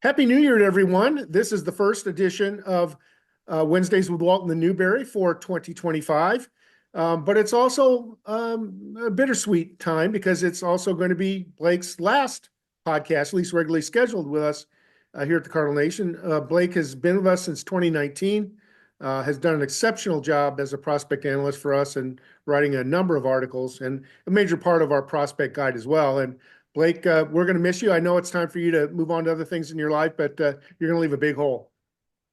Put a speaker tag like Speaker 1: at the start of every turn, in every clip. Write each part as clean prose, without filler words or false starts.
Speaker 1: Happy New Year to everyone. This is the first edition of Wednesdays with Walton and Newberry for 2025. But it's also a bittersweet time because it's also going to be Blake's last podcast, at least regularly scheduled with us here at the Cardinal Nation. Blake has been with us since 2019, has done an exceptional job as a prospect analyst for us and writing a number of articles and a major part of our prospect guide as well. And Blake, we're going to miss you. I know it's time for you to move on to other things in your life, but you're going to leave a big hole.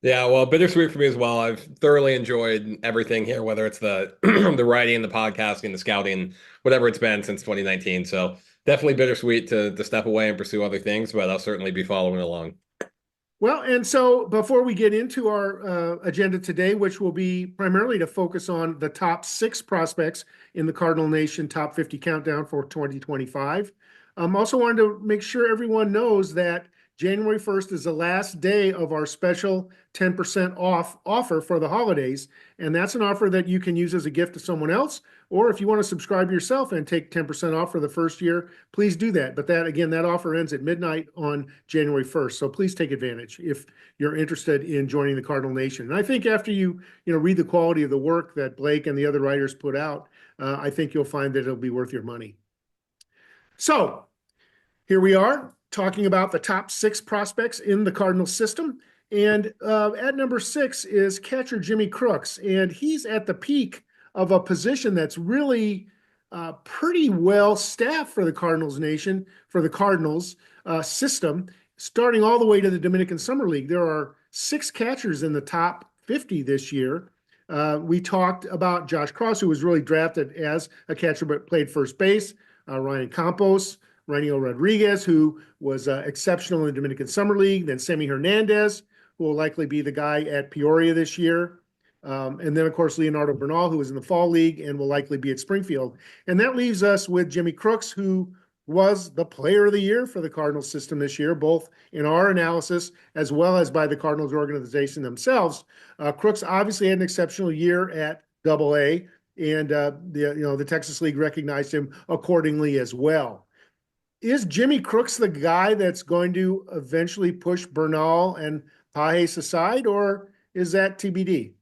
Speaker 2: Yeah, well, bittersweet for me as well. I've thoroughly enjoyed everything here, whether it's the the writing, the podcasting, the scouting, whatever it's been since 2019. So definitely bittersweet to step away and pursue other things, but I'll certainly be following along.
Speaker 1: Well, and so before we get into our agenda today, which will be primarily to focus on the top 6 prospects in the Cardinal Nation Top 50 Countdown for 2025, also wanted to make sure everyone knows that January 1st is the last day of our special 10% off offer for the holidays. And that's an offer that you can use as a gift to someone else. Or if you want to subscribe yourself and take 10% off for the first year, please do that. But that offer ends at midnight on January 1st. So please take advantage if you're interested in joining the Cardinal Nation. And I think after you read the quality of the work that Blake and the other writers put out, I think you'll find that it'll be worth your money. So here we are talking about the top 6 prospects in the Cardinal system. And at number 6 is catcher Jimmy Crooks. And he's at the peak of a position that's really pretty well staffed for the Cardinals Nation, for the Cardinals system, starting all the way to the Dominican Summer League. There are 6 catchers in the top 50 this year. We talked about Josh Cross, who was really drafted as a catcher but played first base, Ryan Campos, Reniel Rodriguez, who was exceptional in the Dominican Summer League, then Sammy Hernandez, who will likely be the guy at Peoria this year. And then, of course, Leonardo Bernal, who was in the Fall League and will likely be at Springfield. And that leaves us with Jimmy Crooks, who was the player of the year for the Cardinals system this year, both in our analysis as well as by the Cardinals organization themselves. Crooks obviously had an exceptional year at Double-A, and the Texas League recognized him accordingly as well. Is Jimmy Crooks the guy that's going to eventually push Bernal and Pages aside, or is that TBD?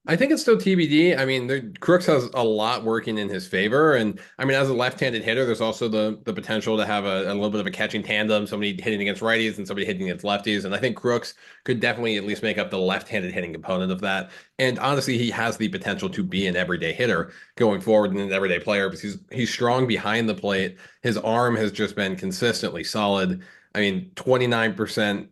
Speaker 2: I think it's still TBD. I mean, Crooks has a lot working in his favor, and I mean, as a left-handed hitter, there's also the potential to have a little bit of a catching tandem, somebody hitting against righties and somebody hitting against lefties, and I think Crooks could definitely at least make up the left-handed hitting component of that. And honestly, he has the potential to be an everyday hitter going forward and an everyday player because he's strong behind the plate. His arm has just been consistently solid. I mean, 29%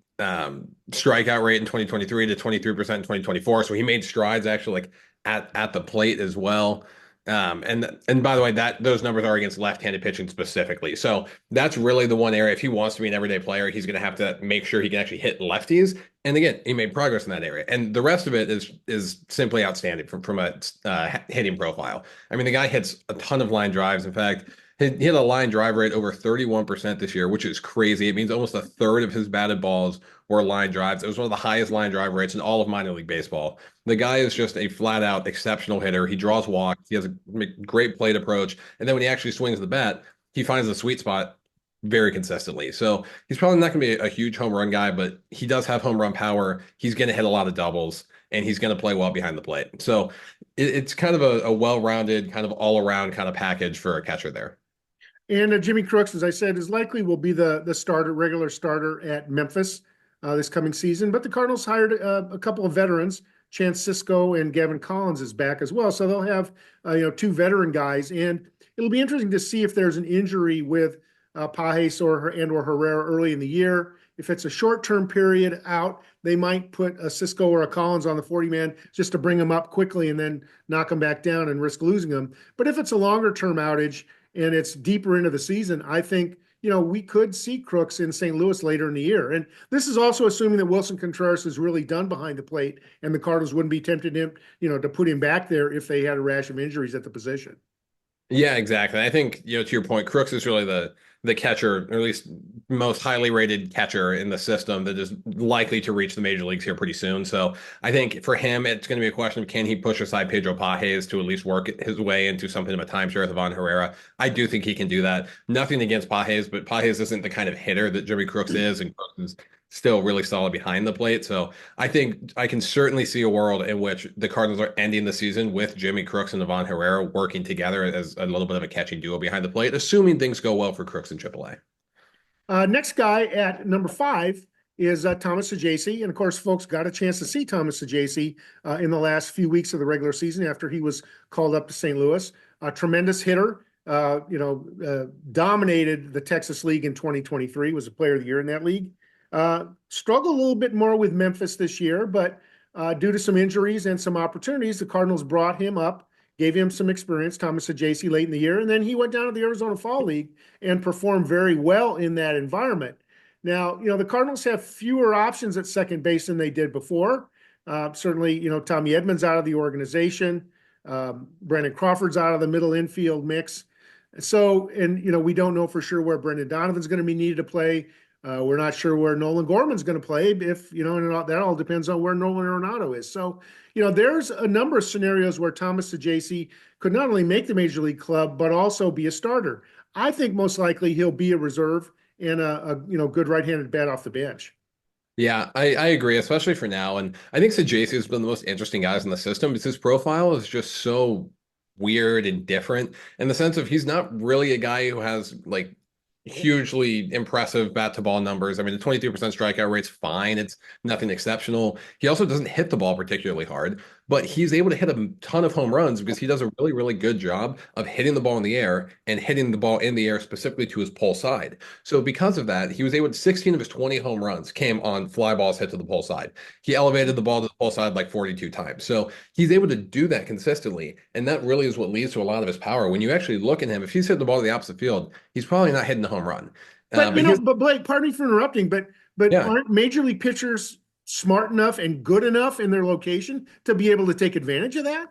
Speaker 2: strikeout rate in 2023 to 23% in 2024. So he made strides actually like at the plate as well. And by the way, those numbers are against left-handed pitching specifically. So that's really the one area. If he wants to be an everyday player, he's going to have to make sure he can actually hit lefties. And again, he made progress in that area. And the rest of it is simply outstanding from a hitting profile. I mean, the guy hits a ton of line drives. In fact, he hit a line drive rate over 31% this year, which is crazy. It means almost a third of his batted balls were line drives. It was one of the highest line drive rates in all of minor league baseball. The guy is just a flat out exceptional hitter. He draws walks. He has a great plate approach. And then when he actually swings the bat, he finds the sweet spot very consistently. So he's probably not going to be a huge home run guy, but he does have home run power. He's going to hit a lot of doubles and he's going to play well behind the plate. So it's kind of a well-rounded, kind of all-around kind of package for a catcher there.
Speaker 1: And Jimmy Crooks, as I said, is likely will be the regular starter at Memphis this coming season. But the Cardinals hired a couple of veterans. Chance Cisco and Gavin Collins is back as well. So they'll have 2 veteran guys. And it'll be interesting to see if there's an injury with Pages or Herrera early in the year. If it's a short-term period out, they might put a Cisco or a Collins on the 40-man just to bring them up quickly and then knock them back down and risk losing them. But if it's a longer-term outage, and it's deeper into the season, I think, we could see Crooks in St. Louis later in the year. And this is also assuming that Wilson Contreras is really done behind the plate and the Cardinals wouldn't be tempted him, to put him back there if they had a rash of injuries at the position.
Speaker 2: Yeah, exactly. I think, to your point, Crooks is really the catcher, or at least most highly rated catcher in the system that is likely to reach the major leagues here pretty soon. So I think for him, it's going to be a question of can he push aside Pedro Pages to at least work his way into something of a timeshare with Ivan Herrera. I do think he can do that. Nothing against Pages, but Pages isn't the kind of hitter that Jimmy Crooks is, and Crooks is still really solid behind the plate. So I think I can certainly see a world in which the Cardinals are ending the season with Jimmy Crooks and Ivan Herrera working together as a little bit of a catching duo behind the plate, assuming things go well for Crooks in AAA.
Speaker 1: Next guy at number 5 is Thomas Saggese. And of course, folks got a chance to see Thomas Saggese in the last few weeks of the regular season after he was called up to St. Louis. A tremendous hitter, dominated the Texas League in 2023, was a player of the year in that league. Struggled a little bit more with Memphis this year, but due to some injuries and some opportunities, the Cardinals brought him up, gave him some experience, Thomas Saggese, late in the year, and then he went down to the Arizona Fall League and performed very well in that environment. Now, the Cardinals have fewer options at second base than they did before. Certainly, Tommy Edmonds out of the organization. Brandon Crawford's out of the middle infield mix. So, and, we don't know for sure where Brendan Donovan's going to be needed to play. We're not sure where Nolan Gorman's going to play and that all depends on where Nolan Arenado is. So, there's a number of scenarios where Thomas Saggese could not only make the major league club, but also be a starter. I think most likely he'll be a reserve and a good right-handed bat off the bench.
Speaker 2: Yeah, I agree, especially for now. And I think Saggese has been the most interesting guys in the system because his profile is just so weird and different in the sense of he's not really a guy who has like hugely impressive bat to ball numbers. I mean, the 23% strikeout rate's fine. It's nothing exceptional. He also doesn't hit the ball particularly hard, but he's able to hit a ton of home runs because he does a really, really good job of hitting the ball in the air and hitting the ball in the air specifically to his pull side. So because of that, he was able to 16 of his 20 home runs came on fly balls hit to the pull side. He elevated the ball to the pull side like 42 times. So he's able to do that consistently. And that really is what leads to a lot of his power. When you actually look at him, if he's hitting the ball to the opposite field, he's probably not hitting the home run.
Speaker 1: But but Blake, pardon me for interrupting, but
Speaker 2: yeah.
Speaker 1: aren't major league pitchers smart enough and good enough in their location to be able to take advantage of that?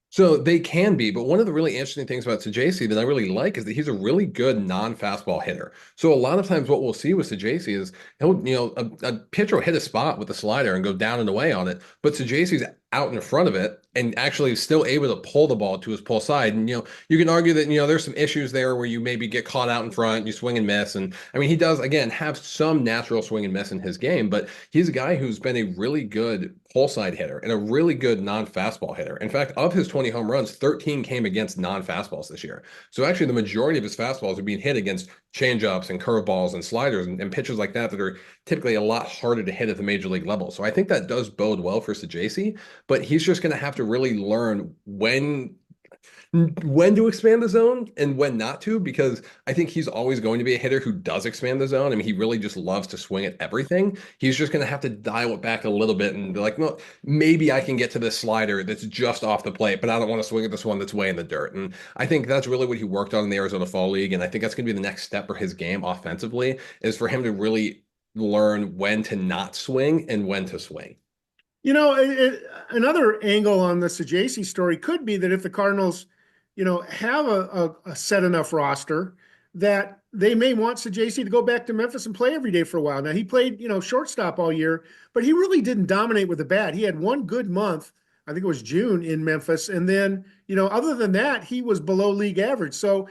Speaker 2: So they can be, but one of the really interesting things about Saggese that I really like is that he's a really good non-fastball hitter. So a lot of times what we'll see with Saggese is a pitcher will hit a spot with a slider and go down and away on it, but Saggese's out in front of it and actually still able to pull the ball to his pull side. And, you can argue that, there's some issues there where you maybe get caught out in front, you swing and miss. And I mean, he does, again, have some natural swing and miss in his game, but he's a guy who's been a really good pull side hitter and a really good non-fastball hitter. In fact, of his 20 home runs, 13 came against non-fastballs this year. So actually the majority of his fastballs are being hit against changeups and curveballs and sliders and pitches like that are typically a lot harder to hit at the major league level. So I think that does bode well for Saggese, but he's just going to have to really learn when to expand the zone and when not to, because I think he's always going to be a hitter who does expand the zone. I mean, he really just loves to swing at everything. He's just going to have to dial it back a little bit and be like, well, maybe I can get to this slider that's just off the plate, but I don't want to swing at this one that's way in the dirt. And I think that's really what he worked on in the Arizona Fall League. And I think that's going to be the next step for his game offensively, is for him to really learn when to not swing and when to swing.
Speaker 1: Another angle on the Saggese story could be that if the Cardinals have a set enough roster that they may want Saggese to go back to Memphis and play every day for a while. Now, he played, shortstop all year, but he really didn't dominate with the bat. He had one good month, I think it was June, in Memphis. And then, other than that, he was below league average. So,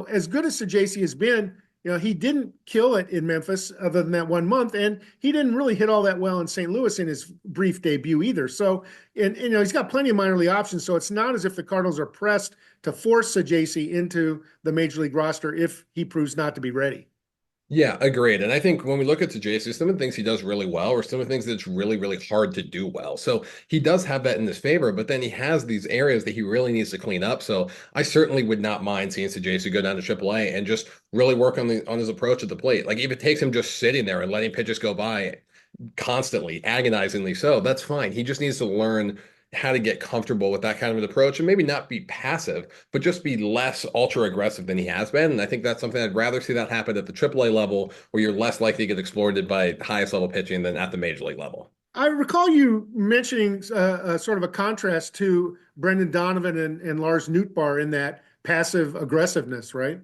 Speaker 1: as good as Saggese has been, he didn't kill it in Memphis other than that 1 month, and he didn't really hit all that well in St. Louis in his brief debut either. So, and he's got plenty of minor league options, so it's not as if the Cardinals are pressed to force Saggese into the major league roster if he proves not to be ready.
Speaker 2: Yeah, agreed. And I think when we look at Saggese, some of the things he does really well or some of the things that's really, really hard to do well. So he does have that in his favor, but then he has these areas that he really needs to clean up. So I certainly would not mind seeing Saggese go down to AAA and just really work on his approach at the plate. Like if it takes him just sitting there and letting pitches go by constantly, agonizingly so, that's fine. He just needs to learn how to get comfortable with that kind of an approach and maybe not be passive, but just be less ultra aggressive than he has been. And I think that's something I'd rather see that happen at the AAA level, where you're less likely to get exploited by highest level pitching than at the major league level.
Speaker 1: I recall you mentioning sort of a contrast to Brendan Donovan and Lars Nootbaar in that passive aggressiveness, right?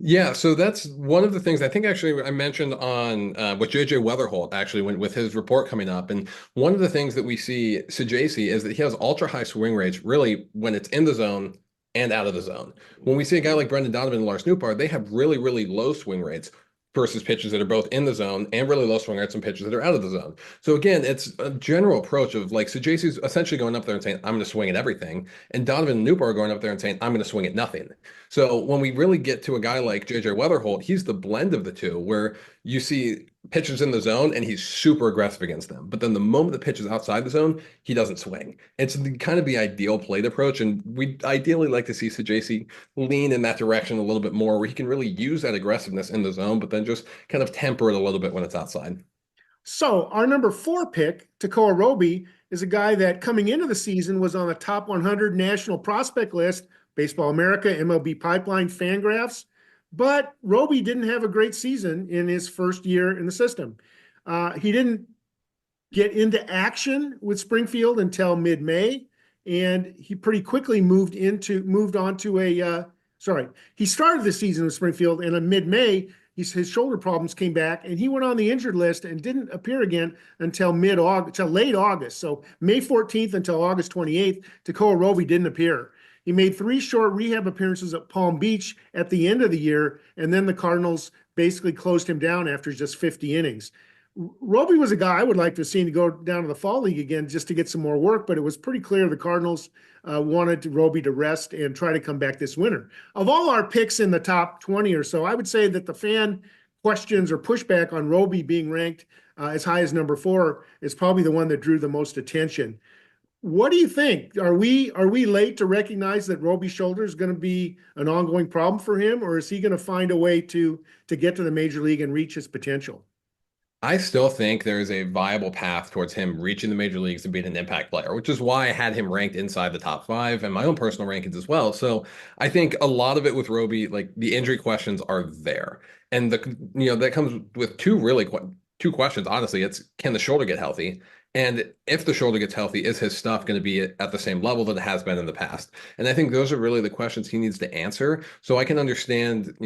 Speaker 2: Yeah, so that's one of the things I think actually I mentioned on with JJ Wetherholt actually with his report coming up. And one of the things that we see Saggese is that he has ultra high swing rates really when it's in the zone and out of the zone. When we see a guy like Brendan Donovan and Lars Nootbaar, they have really, really low swing rates versus pitches that are both in the zone and really low swing rates and pitches that are out of the zone. So again, it's a general approach of like, Saggese's essentially going up there and saying, I'm going to swing at everything. And Donovan and Newberry are going up there and saying, I'm going to swing at nothing. So when we really get to a guy like JJ Wetherholt, he's the blend of the two, where you see pitchers in the zone and he's super aggressive against them. But then the moment the pitch is outside the zone, he doesn't swing. It's kind of the ideal plate approach. And we ideally like to see Saggese lean in that direction a little bit more, where he can really use that aggressiveness in the zone, but then just kind of temper it a little bit when it's outside.
Speaker 1: So our number 4 pick, Tekoah Roby, is a guy that coming into the season was on the top 100 national prospect list, Baseball America, MLB Pipeline, Fangraphs. But Roby didn't have a great season in his first year in the system. He didn't get into action with Springfield until mid-May, and he pretty quickly moved on to he started the season with Springfield, and in mid-May, his shoulder problems came back, and he went on the injured list and didn't appear again until mid-August, till late August. So May 14th until August 28th, Tekoah Roby didn't appear. He made 3 short rehab appearances at Palm Beach at the end of the year, and then the Cardinals basically closed him down after just 50 innings. Roby was a guy I would like to have seen to go down to the fall league again just to get some more work, but it was pretty clear the Cardinals wanted Roby to rest and try to come back this winter. Of all our picks in the top 20 or so, I would say that the fan questions or pushback on Roby being ranked as high as number 4 is probably the one that drew the most attention. What do you think? Are we late to recognize that Roby's shoulder is going to be an ongoing problem for him, or is he going to find a way to get to the major league and reach his potential?
Speaker 2: I still think there is a viable path towards him reaching the major leagues and being an impact player, which is why I had him ranked inside the top 5 and my own personal rankings as well. So I think a lot of it with Roby, like the injury questions are there. And that comes with two questions. Honestly, it's, can the shoulder get healthy? And if the shoulder gets healthy, is his stuff going to be at the same level that it has been in the past? And I think those are really the questions he needs to answer. So I can understand,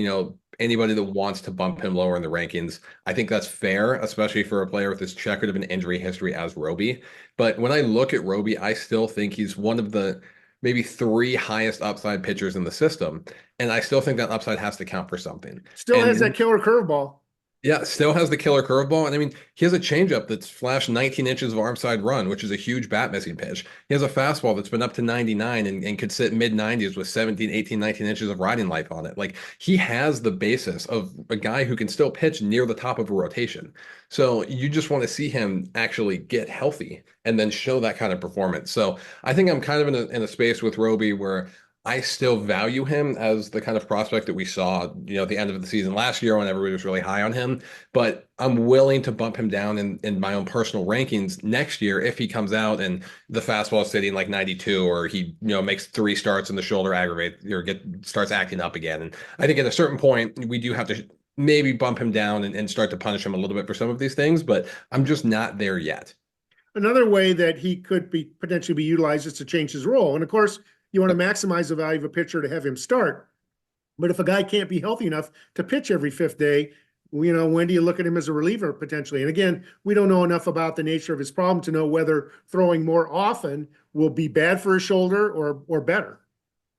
Speaker 2: anybody that wants to bump him lower in the rankings. I think that's fair, especially for a player with as checkered of an injury history as Roby. But when I look at Roby, I still think he's one of the maybe 3 highest upside pitchers in the system. And I still think that upside has to count for something.
Speaker 1: Still has that killer curveball.
Speaker 2: Yeah, still has the killer curveball. And I mean, he has a changeup that's flashed 19 inches of arm side run, which is a huge bat missing pitch. He has a fastball that's been up to 99 and could sit mid 90s with 17, 18, 19 inches of riding life on it. Like, he has the basis of a guy who can still pitch near the top of a rotation. So you just want to see him actually get healthy and then show that kind of performance. So I think I'm kind of in a space with Roby where I still value him as the kind of prospect that we saw, at the end of the season last year when everybody was really high on him. But I'm willing to bump him down in my own personal rankings next year if he comes out and the fastball is sitting like 92, or he, makes 3 starts and the shoulder aggravates or starts acting up again. And I think at a certain point, we do have to maybe bump him down and start to punish him a little bit for some of these things, but I'm just not there yet.
Speaker 1: Another way that he could be potentially be utilized is to change his role. And of course, you want to maximize the value of a pitcher to have him start. But if a guy can't be healthy enough to pitch every 5th day, when do you look at him as a reliever potentially? And again, we don't know enough about the nature of his problem to know whether throwing more often will be bad for his shoulder or better.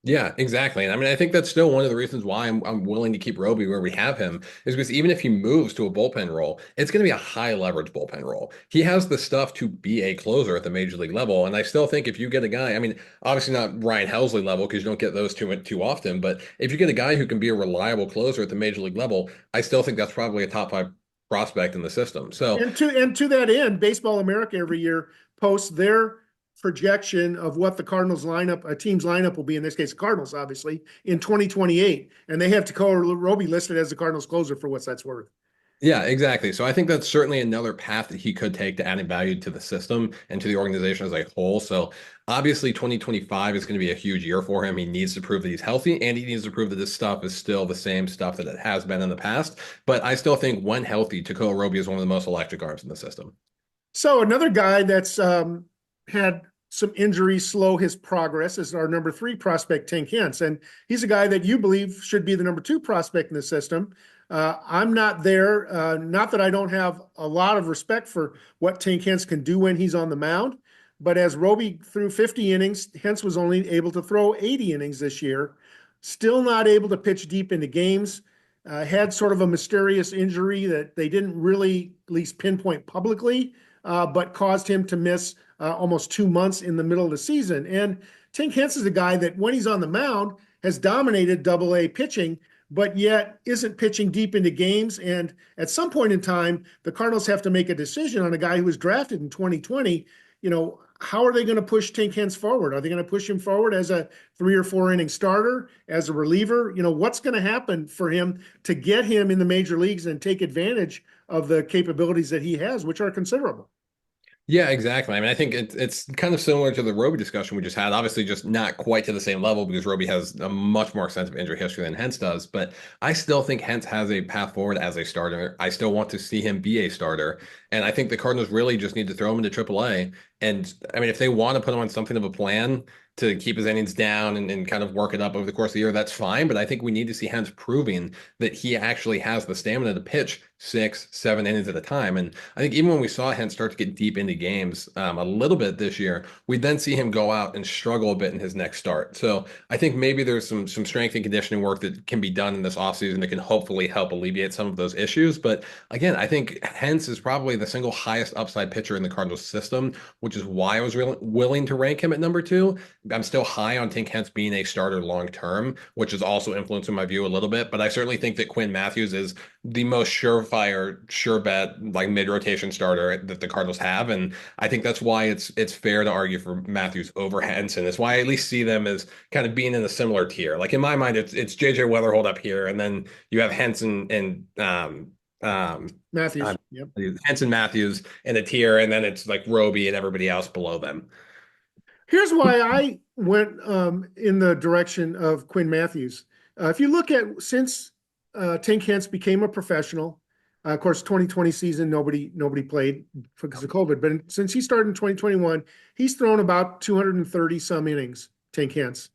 Speaker 2: Yeah, exactly. And I mean, I think that's still one of the reasons why I'm willing to keep Roby where we have him, is because even if he moves to a bullpen role, it's going to be a high leverage bullpen role. He has the stuff to be a closer at the major league level. And I still think if you get a guy, I mean, obviously not Ryan Helsley level because you don't get those too often, but if you get a guy who can be a reliable closer at the major league level, I still think that's probably a top 5 prospect in the system. So,
Speaker 1: and to that end, Baseball America every year posts their projection of what the Cardinals lineup, a team's lineup will be, in this case, the Cardinals, obviously, in 2028. And they have Tekoah Roby listed as the Cardinals closer for what that's worth.
Speaker 2: yeah, exactly. So I think that's certainly another path that he could take to adding value to the system and to the organization as a whole. So obviously 2025 is going to be a huge year for him. He needs to prove that he's healthy, and he needs to prove that this stuff is still the same stuff that it has been in the past. But I still think when healthy, Tekoah Roby is one of the most electric arms in the system.
Speaker 1: So another guy that's had some injuries slow his progress is our number 3 prospect, Tink. And he's a guy that you believe should be the number 2 prospect in the system. I'm not there. Not that I don't have a lot of respect for what Tink can do when he's on the mound, but as Roby threw 50 innings, Hentz was only able to throw 80 innings this year, still not able to pitch deep into games. had sort of a mysterious injury that they didn't really at least pinpoint publicly, but caused him to miss almost 2 months in the middle of the season. And Tink Hence is a guy that when he's on the mound has dominated Double-A pitching, but yet isn't pitching deep into games. And at some point in time, the Cardinals have to make a decision on a guy who was drafted in 2020. How are they going to push Tink Hence forward? Are they going to push him forward as a 3 or 4 inning starter, as a reliever? What's going to happen for him to get him in the major leagues and take advantage of the capabilities that he has, which are considerable?
Speaker 2: Yeah, exactly. I mean, I think it's kind of similar to the Roby discussion we just had. Obviously, just not quite to the same level because Roby has a much more extensive injury history than Hence does. But I still think Hence has a path forward as a starter. I still want to see him be a starter. And I think the Cardinals really just need to throw him into AAA. And I mean, if they want to put him on something of a plan to keep his innings down and kind of work it up over the course of the year, that's fine. But I think we need to see Hence proving that he actually has the stamina to pitch 6, 7 innings at a time. And I think even when we saw Hence start to get deep into games a little bit this year, we then see him go out and struggle a bit in his next start. So I think maybe there's some strength and conditioning work that can be done in this offseason that can hopefully help alleviate some of those issues. But again, I think Hence is probably the single highest upside pitcher in the Cardinals system, which is why I was willing to rank him at number 2. I'm still high on Tink Hence being a starter long term, which is also influencing my view a little bit. But I certainly think that Quinn Mathews is the most surefire, sure bet, like mid-rotation starter that the Cardinals have. And I think that's why it's fair to argue for Mathews over Henson. It's why I at least see them as kind of being in a similar tier. Like in my mind, it's JJ Wetherholt up here, and then you have Henson and
Speaker 1: Mathews. Yep.
Speaker 2: Henson Mathews in a tier, and then it's like Roby and everybody else below them.
Speaker 1: Here's why I went in the direction of Quinn Mathews. If you look at since Tink Hence became a professional, of course, 2020 season nobody played because of COVID. But since he started in 2021, he's thrown about 230 some innings. Tink Hence,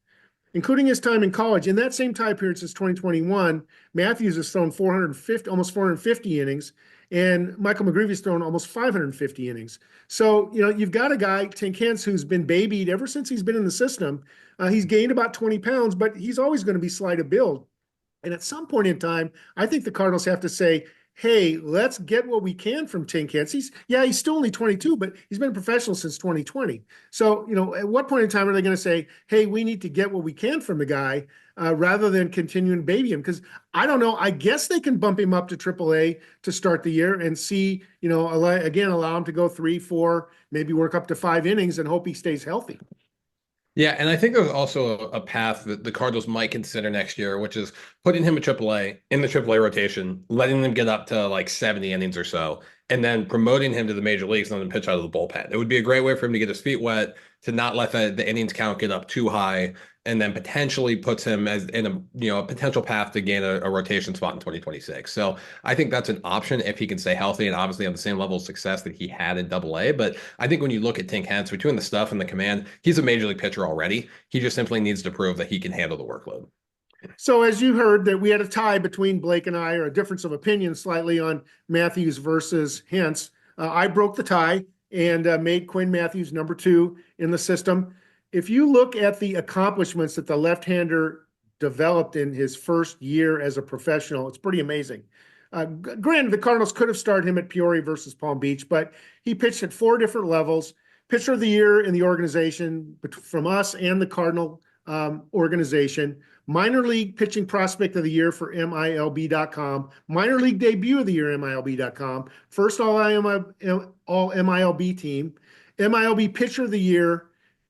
Speaker 1: including his time in college. In that same time period since 2021, Mathews has thrown 450, almost 450 innings, and Michael McGreevy's thrown almost 550 innings. So, you've got a guy, Tink Hence, who's been babied ever since he's been in the system. He's gained about 20 pounds, but he's always going to be slight of build. And at some point in time, I think the Cardinals have to say, hey, let's get what we can from Tink Hence. He's still only 22, but he's been a professional since 2020. So, at what point in time are they going to say, hey, we need to get what we can from the guy rather than continuing to baby him? Because I don't know. I guess they can bump him up to AAA to start the year and see, allow him to go 3, 4, maybe work up to 5 innings and hope he stays healthy.
Speaker 2: Yeah, and I think there's also a path that the Cardinals might consider next year, which is putting him at AAA in the AAA rotation, letting him get up to like 70 innings or so, and then promoting him to the major leagues and letting him pitch out of the bullpen. It would be a great way for him to get his feet wet, to not let the innings count get up too high, and then potentially puts him as in a potential path to gain a rotation spot in 2026. So I think that's an option if he can stay healthy and obviously have the same level of success that he had in Double-A. But I think when you look at Tink Hence, between the stuff and the command, he's a major league pitcher already. He just simply needs to prove that he can handle the workload.
Speaker 1: So as you heard, that we had a tie between Blake and I, or a difference of opinion slightly on Mathews versus Hence. I broke the tie and made Quinn Mathews number 2 in the system. If you look at the accomplishments that the left-hander developed in his first year as a professional, it's pretty amazing. Granted, the Cardinals could have started him at Peoria versus Palm Beach, but he pitched at 4 different levels. Pitcher of the year in the organization from us and the Cardinal organization. Minor league pitching prospect of the year for MILB.com. Minor league debut of the year, MILB.com. First all MILB team. MILB pitcher of the year,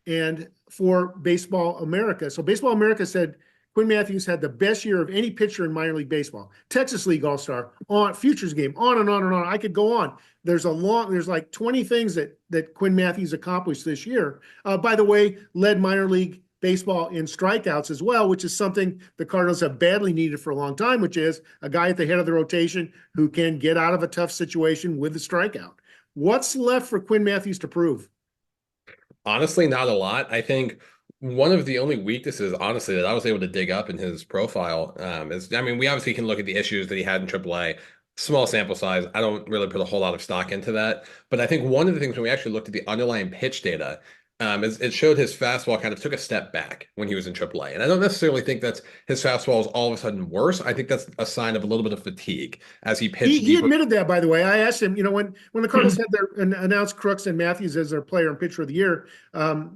Speaker 1: and for Baseball America. So Baseball America said Quinn Mathews had the best year of any pitcher in minor league baseball. Texas League All-Star, on Futures Game, on and on and on. I could go on. There's like 20 things that Quinn Mathews accomplished this year. By the way, led minor league baseball in strikeouts as well, which is something the Cardinals have badly needed for a long time, which is a guy at the head of the rotation who can get out of a tough situation with the strikeout. What's left for Quinn Mathews to prove?
Speaker 2: Honestly, not a lot. I think one of the only weaknesses, honestly, that I was able to dig up in his profile is, I mean, we obviously can look at the issues that he had in AAA. Small sample size. I don't really put a whole lot of stock into that. But I think one of the things when we actually looked at the underlying pitch data, It showed his fastball kind of took a step back when he was in AAA. And I don't necessarily think that's his fastball is all of a sudden worse. I think that's a sign of a little bit of fatigue as he pitched
Speaker 1: He
Speaker 2: deeper.
Speaker 1: admitted that, by the way. I asked him, when the Cardinals had their announced Crooks and Mathews as their player and pitcher of the year,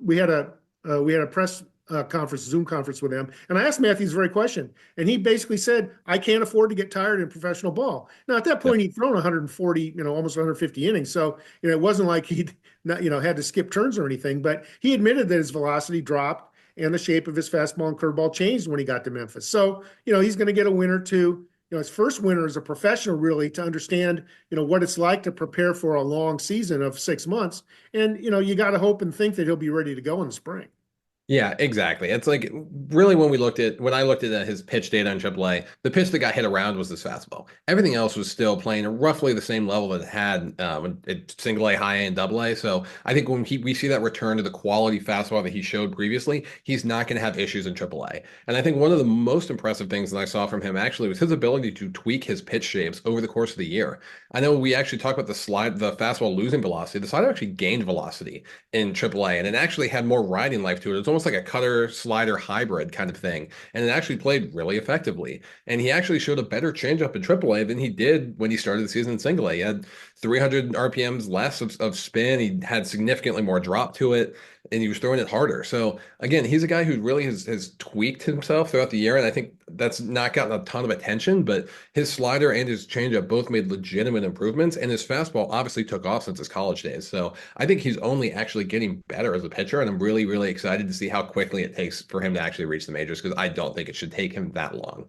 Speaker 1: we had a press conference, Zoom conference with him, and I asked Mathews the very question, and he basically said, "I can't afford to get tired in professional ball." Now, at that point, he'd thrown 140, almost 150 innings, so it wasn't like he'd not, had to skip turns or anything. But he admitted that his velocity dropped and the shape of his fastball and curveball changed when he got to Memphis. So, he's going to get a win or two. His first winter as a professional, really, to understand, what it's like to prepare for a long season of 6 months. And, you got to hope and think that he'll be ready to go in the spring.
Speaker 2: Yeah, exactly. It's like really when I looked at his pitch data on AAA, the pitch that got hit around was his fastball. Everything else was still playing at roughly the same level that it had when it single A, high A, and double A. So I think when we see that return to the quality fastball that he showed previously, he's not going to have issues in AAA. And I think one of the most impressive things that I saw from him actually was his ability to tweak his pitch shapes over the course of the year. I know we actually talked about the fastball losing velocity. The slider actually gained velocity in AAA, and it actually had more riding life to it. It's almost like a cutter slider hybrid kind of thing, and it actually played really effectively. And he actually showed a better changeup in AAA than he did when he started the season in Single A. He had 300 RPMs less of spin. He had significantly more drop to it, and he was throwing it harder. So again, he's a guy who really has tweaked himself throughout the year, and I think that's not gotten a ton of attention, but his slider and his changeup both made legitimate improvements, and his fastball obviously took off since his college days. So I think he's only actually getting better as a pitcher, and I'm really, really excited to see how quickly it takes for him to actually reach the majors, because I don't think it should take him that long.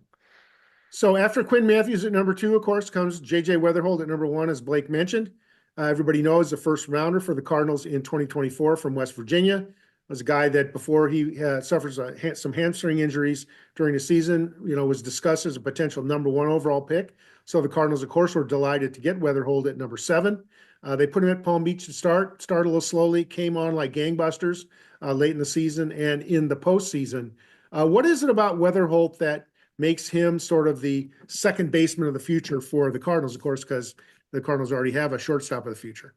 Speaker 1: So after Quinn Mathews at number two, of course, comes JJ Wetherholt at number one, as Blake mentioned. Everybody knows the first rounder for the Cardinals in 2024 from West Virginia. Was a guy that before he suffers some hamstring injuries during the season, was discussed as a potential number one overall pick. So the Cardinals, of course, were delighted to get Wetherholt at number seven. They put him at Palm Beach to start a little slowly, came on like gangbusters late in the season and in the postseason. What is it about Wetherholt that makes him sort of the second baseman of the future for the Cardinals, of course, because the Cardinals already have a shortstop of the future?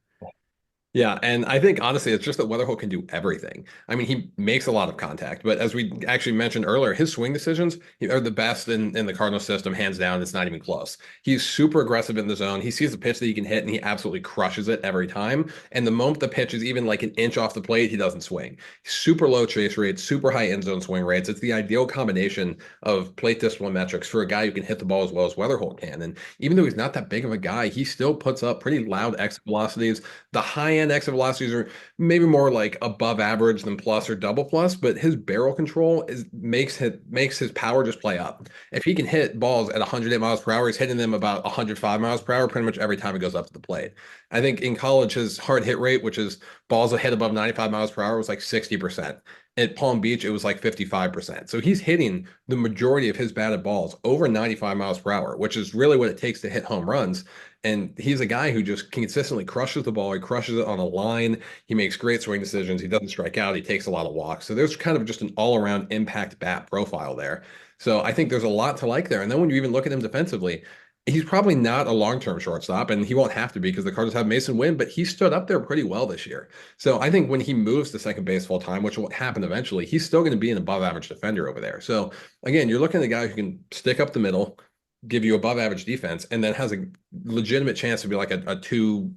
Speaker 2: Yeah, and I think honestly, it's just that Weatherholt can do everything. I mean, he makes a lot of contact, but as we actually mentioned earlier, his swing decisions are the best in the Cardinal system, hands down. It's not even close. He's super aggressive in the zone. He sees the pitch that he can hit, and he absolutely crushes it every time. And the moment the pitch is even like an inch off the plate, he doesn't swing. Super low chase rates, super high end zone swing rates. It's the ideal combination of plate discipline metrics for a guy who can hit the ball as well as Weatherholt can. And even though he's not that big of a guy, he still puts up pretty loud exit velocities. The high end exit velocities are maybe more like above average than plus or double plus, but his barrel control makes his power just play up. If he can hit balls at 108 miles per hour, he's hitting them about 105 miles per hour pretty much every time it goes up to the plate. I think in college, his hard hit rate, which is balls that hit above 95 miles per hour, was like 60%. At Palm Beach, it was like 55%. So he's hitting the majority of his batted balls over 95 miles per hour, which is really what it takes to hit home runs. And he's a guy who just consistently crushes the ball. He crushes it on a line. He makes great swing decisions. He doesn't strike out. He takes a lot of walks. So there's kind of just an all-around impact bat profile there. So I think there's a lot to like there. And then when you even look at him defensively, he's probably not a long-term shortstop, and he won't have to be because the Cardinals have Mason Wynn, but he stood up there pretty well this year. So I think when he moves to second base full time, which will happen eventually, he's still going to be an above average defender over there. So again, you're looking at a guy who can stick up the middle, give you above average defense, and then has a legitimate chance to be like a two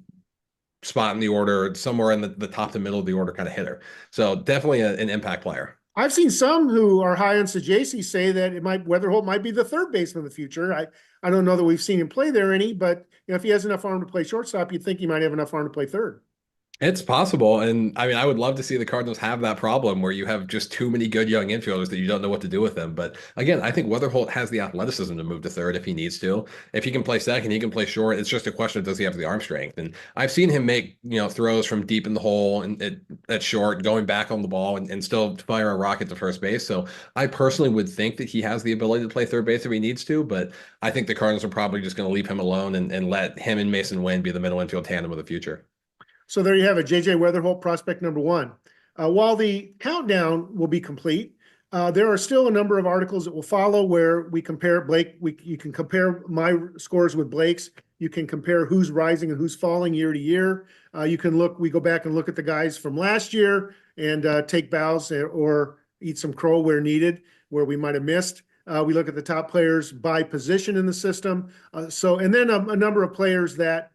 Speaker 2: spot in the order, somewhere in the top to middle of the order kind of hitter. So definitely an impact player.
Speaker 1: I've seen some who are high on Saggese say that Wetherholt might be the third baseman of the future. I don't know that we've seen him play there any, but if he has enough arm to play shortstop, you'd think he might have enough arm to play third.
Speaker 2: It's possible. And I mean, I would love to see the Cardinals have that problem where you have just too many good young infielders that you don't know what to do with them. But again, I think Weatherholt has the athleticism to move to third if he needs to. If he can play second, he can play short. It's just a question of does he have the arm strength? And I've seen him make, throws from deep in the hole and at short, going back on the ball and still fire a rocket to first base. So I personally would think that he has the ability to play third base if he needs to. But I think the Cardinals are probably just going to leave him alone and let him and Mason Wynn be the middle infield tandem of the future.
Speaker 1: So there you have it, JJ Wetherholt, prospect number one. While the countdown will be complete, there are still a number of articles that will follow where we compare Blake. You can compare my scores with Blake's. You can compare who's rising and who's falling year to year. We go back and look at the guys from last year. and take bows or eat some crow where needed, where we might have missed. We look at the top players by position in the system. And then a number of players that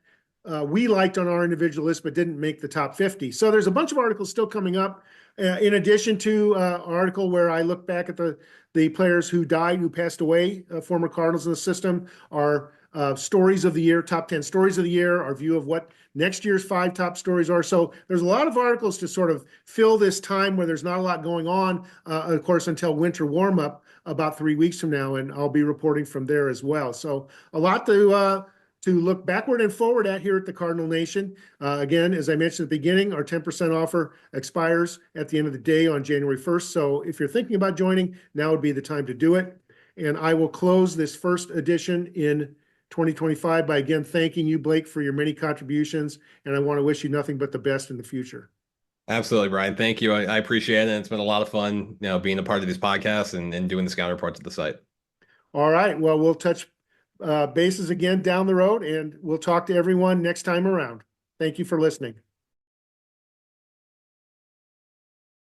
Speaker 1: we liked on our individual list but didn't make the top 50. So there's a bunch of articles still coming up. In addition to an article where I look back at the players who died, who passed away, former Cardinals in the system, our stories of the year, top 10 stories of the year, our view of what next year's 5 top stories are. So there's a lot of articles to sort of fill this time where there's not a lot going on, of course, until winter warm up about 3 weeks from now. And I'll be reporting from there as well. So a lot to look backward and forward at here at the Cardinal Nation. Again, as I mentioned at the beginning, our 10% offer expires at the end of the day on January 1st. So if you're thinking about joining, now would be the time to do it. And I will close this first edition in 2025 by again thanking you, Blake, for your many contributions. And I want to wish you nothing but the best in the future.
Speaker 2: Absolutely, Brian. Thank you. I appreciate it. And it's been a lot of fun, being a part of these podcasts and doing the scouting reports at the site.
Speaker 1: All right. Well, we'll touch bases again down the road, and we'll talk to everyone next time around. Thank you for listening.